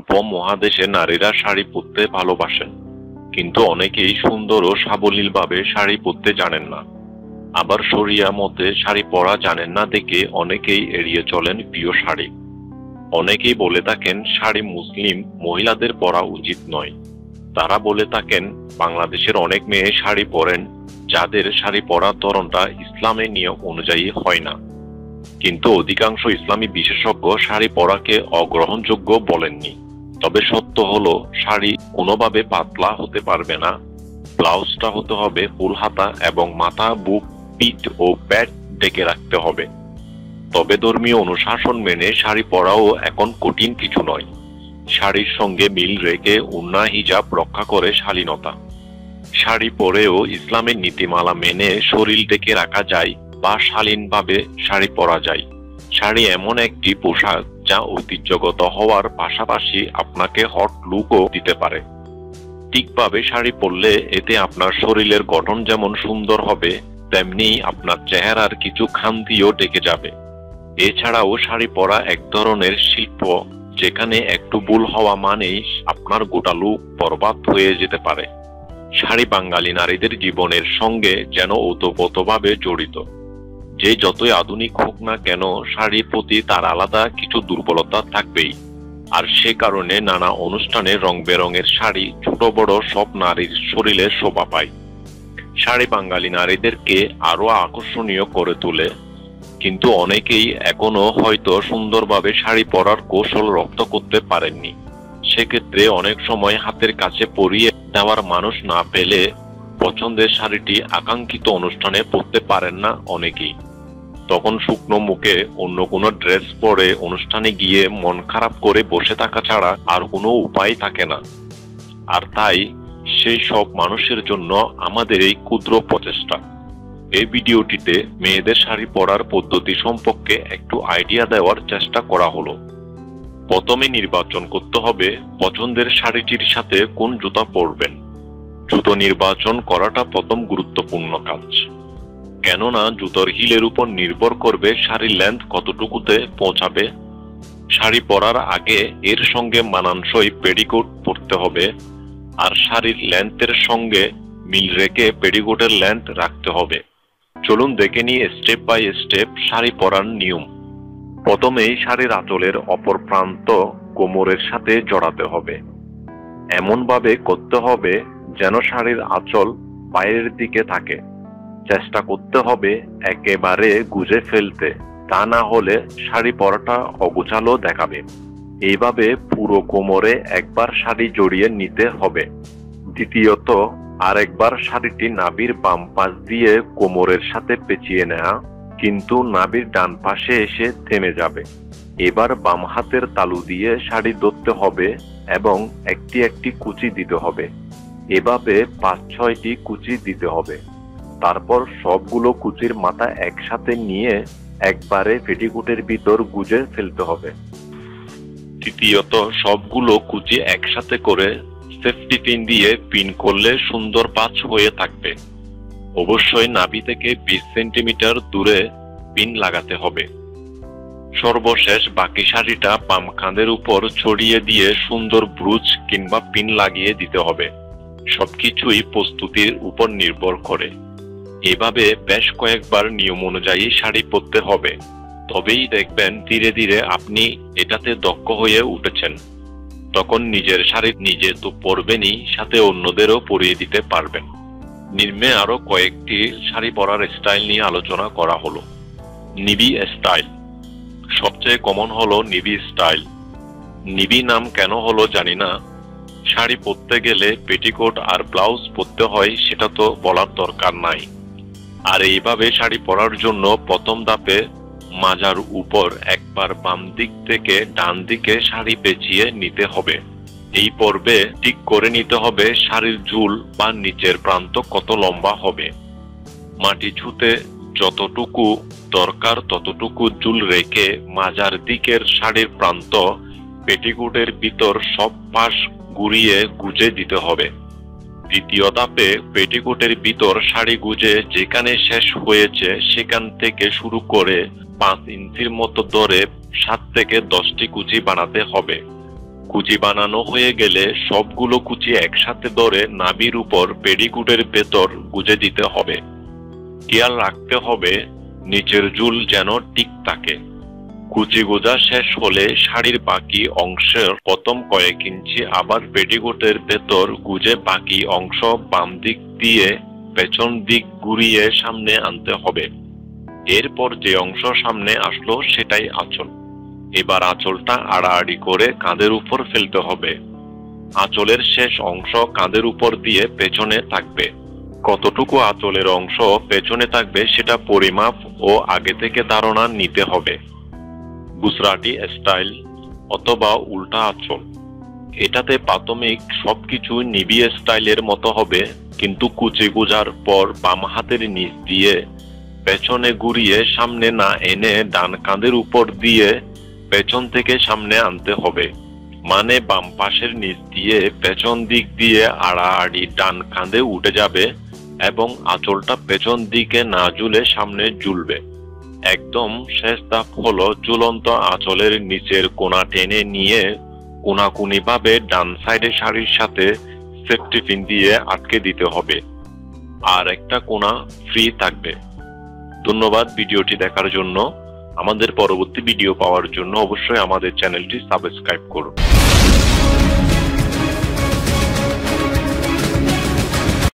উপমহাদেশে নারীরা শাড়ি পরতে ভালোবাসেন, কিন্তু অনেকেই সুন্দর ও সাবলীলভাবে শাড়ি পরতে জানেন না। আবার শরিয়া মতে শাড়ি পরা জানেন না দেখে অনেকেই এড়িয়ে চলেন প্রিয় শাড়ি। অনেকেই বলে থাকেন শাড়ি মুসলিম মহিলাদের পরা উচিত নয়। তারা বলে থাকেন বাংলাদেশের অনেক মেয়ে শাড়ি পরেন যাদের শাড়ি পরার ধরনটা ইসলামের নিয়ম অনুযায়ী হয় না। কিন্তু অধিকাংশ ইসলামী বিশেষজ্ঞ শাড়ি পরাকে অগ্রহণযোগ্য বলেননি। তবে সত্য হলো শাড়ি কোনোভাবে পাতলা হতে পারবে না। ব্লাউজটা হতে হবে ফুল হাতা এবং মাথা, বুক, পিঠ ও পেট ঢেকে রাখতে হবে। তবে ধর্মীয় অনুশাসন মেনে শাড়ি পরাও এখন কঠিন কিছু নয়। শাড়ির সঙ্গে মিল রেখে ওড়না হিজাব রক্ষা করে শালীনতা। শাড়ি পরেও ইসলামের নীতিমালা মেনে শরীর ঢেকে রাখা যায় বা শালীনভাবে শাড়ি পরা যায়। শাড়ি এমন একটি পোশাক যা ঐতিহ্যগত হওয়ার পাশাপাশি আপনাকে হট লুকও দিতে পারে। ঠিকভাবে শাড়ি পরলে এতে আপনার শরীরের গঠন যেমন সুন্দর হবে, তেমনি আপনার চেহারার কিছু খামতিও ঢেকে যাবে। এছাড়াও শাড়ি পরা এক ধরনের শিল্প, যেখানে একটু ভুল হওয়া মানেই আপনার গোটা লুক বরবাদ হয়ে যেতে পারে। শাড়ি বাঙালি নারীদের জীবনের সঙ্গে যেন ওতপ্রোতভাবে জড়িত। যে যতই আধুনিক হোক না কেন, শাড়ির প্রতি তার আলাদা কিছু দুর্বলতা থাকবেই। আর সে কারণে নানা অনুষ্ঠানে রং বেরঙের শাড়ি ছোট বড় সব নারীর শরীরে শোভা পায়। শাড়ি বাঙালি নারীদেরকে আরো আকর্ষণীয় করে তোলে, কিন্তু অনেকেই এখনো হয়তো সুন্দরভাবে শাড়ি পরার কৌশল রপ্ত করতে পারেননি। সেক্ষেত্রে অনেক সময় হাতের কাছে পরিয়ে দেওয়ার মানুষ না পেলে পছন্দের শাড়িটি আকাঙ্ক্ষিত অনুষ্ঠানে পরতে পারেন না অনেকেই। তখন শুকনো মুখে অন্য কোনো ড্রেস পরে অনুষ্ঠানে গিয়ে মন খারাপ করে বসে থাকা ছাড়া আর কোনো উপায় থাকে না। আর তাই সেই সব মানুষের জন্য আমাদের এই ক্ষুদ্র প্রচেষ্টা। এই ভিডিওটিতে মেয়েদের শাড়ি পরার পদ্ধতি সম্পর্কে একটু আইডিয়া দেওয়ার চেষ্টা করা হলো। প্রথমে নির্বাচন করতে হবে পছন্দের শাড়িটির সাথে কোন জুতা পরবেন। জুতো নির্বাচন করাটা প্রথম গুরুত্বপূর্ণ কাজ, কেননা জুতোর হিলের উপর নির্ভর করবে শাড়ির লেন্থ কতটুকুতে পৌঁছাবে। শাড়ি পরার আগে এর সঙ্গে মানানসই পেটিকোট পরতে হবে, আর শাড়ির লেন্থের সঙ্গে মিল রেখে পেটিকোটের লেন্থ রাখতে হবে। চলুন দেখে নিই স্টেপ বাই স্টেপ শাড়ি পরার নিয়ম। প্রথমেই শাড়ির আঁচলের অপর প্রান্ত কোমরের সাথে জড়াতে হবে। এমনভাবে করতে হবে যেন শাড়ির আঁচল বাইরের দিকে থাকে। চেষ্টা করতে হবে একেবারে গুজে ফেলতে, তা না হলে শাড়ি পরাটা অগোছালো দেখাবে। এইভাবে পুরো কোমরে একবার শাড়ি জড়িয়ে নিতে হবে। দ্বিতীয়ত, আরেকবার শাড়িটি নাভির বাম পাশ দিয়ে কোমরের সাথে পেঁচিয়ে নেওয়া, কিন্তু নাভির ডান পাশে এসে থেমে যাবে। এবার বাম হাতের তালু দিয়ে শাড়ি ধরতে হবে এবং একটি একটি কুচি দিতে হবে। এভাবে 5-6টি কুচি দিতে হবে। তারপর সবগুলো কুচির মাথা একসাথে নিয়ে একবারে পেটিকোটের ভিতর গুজে ফেলতে হবে। তৃতীয়ত, সবগুলো কুচি একসাথে করে সেফটি পিন দিয়ে পিন করলে সুন্দর পাঁচ হয়ে থাকবে। অবশ্যই নাভি থেকে 20 সেন্টিমিটার দূরে পিন লাগাতে হবে। সর্বশেষ বাকি শাড়িটা বাম কাঁধের উপর ছড়িয়ে দিয়ে সুন্দর ব্রুচ কিংবা পিন লাগিয়ে দিতে হবে। সবকিছুই প্রস্তুতির উপর নির্ভর করে। এভাবে বেশ কয়েকবার নিয়ম অনুযায়ী শাড়ি পরতে হবে, তবেই দেখবেন ধীরে ধীরে আপনি এটাতে দক্ষ হয়ে উঠেছেন। তখন নিজের শাড়ি নিজে তো পরবেনই, সাথে অন্যদেরও পরিয়ে দিতে পারবেন। নিম্নে আরো কয়েকটি শাড়ি পরার স্টাইল নিয়ে আলোচনা করা হলো। নিভি স্টাইল সবচেয়ে কমন হলো নিভি স্টাইল। নিভি নাম কেন হলো জানি না। শাড়ি পরতে গেলে পেটিকোট আর ব্লাউজ পরতে হয় সেটা তো বলার দরকার নাই। আর এইভাবে শাড়ি পরার জন্য প্রথম ধাপে মাজার উপর একবার বাম দিক থেকে ডান দিকে শাড়ি পেঁচিয়ে নিতে হবে। এই পর্বে ঠিক করে নিতে হবে শাড়ির ঝুল বা নিচের প্রান্ত কত লম্বা হবে। মাটি ছুঁতে যতটুকু দরকার ততটুকু ঝুল রেখে মাজার দিকের শাড়ির প্রান্ত পেটিকোটের ভিতর সব পাশ ঘুরিয়ে গুজে দিতে হবে। দ্বিতীয় ধাপে পেটিকোটের ভিতর শাড়ি গুজে যেখানে শেষ হয়েছে সেখান থেকে শুরু করে 5 ইঞ্চির মতো ধরে 7 থেকে 10টি কুচি বানাতে হবে। কুচি বানানো হয়ে গেলে সবগুলো কুচি একসাথে ধরে নাভির উপর পেটিকোটের ভেতর গুজে দিতে হবে। খেয়াল রাখতে হবে নিচের ঝুল যেন ঠিক থাকে। কুচি গোজা শেষ হলে শাড়ির বাকি অংশের প্রথম কয়েক ইঞ্চি আবার পেটিকোটের ভেতর গুজে বাকি অংশ বাম দিক দিয়ে পেছন দিক ঘুরিয়ে সামনে আনতে হবে। এরপর যে অংশ সামনে আসলো সেটাই আঁচল। এবার আঁচলটা আড়াআড়ি করে কাঁধের উপর ফেলতে হবে। আঁচলের শেষ অংশ কাঁধের উপর দিয়ে পেছনে থাকবে। কতটুকু আঁচলের অংশ পেছনে থাকবে সেটা পরিমাপ ও আগে থেকে ধারণা নিতে হবে। গুজরাটি স্টাইল অথবা উল্টা আঁচল, এটাতে প্রাথমিক সবকিছু নিবি স্টাইলের মতো হবে, কিন্তু কুচি গোজার পর বাম হাতের নিচ দিয়ে পেছনে ঘুরিয়ে সামনে না এনে ডান কাঁধের উপর দিয়ে পেছন থেকে সামনে আনতে হবে। মানে বাম পাশের নিচ দিয়ে পেছন দিক দিয়ে আড়াআড়ি ডান কাঁধে উঠে যাবে এবং আঁচলটা পেছন দিকে না ঝুলে সামনে ঝুলবে। একদম শেষ ধাপ হলো ঝুলন্ত আঁচলের নিচের কোনা টেনে নিয়ে কোনাকুনি ভাবে ডান সাইডে শাড়ির সাথে সেফটি পিন দিয়ে আটকে দিতে হবে। আর একটা কোনা ফ্রি থাকবে। ধন্যবাদ ভিডিওটি দেখার জন্য। আমাদের পরবর্তী ভিডিও পাওয়ার জন্য অবশ্যই আমাদের চ্যানেলটি সাবস্ক্রাইব করুন।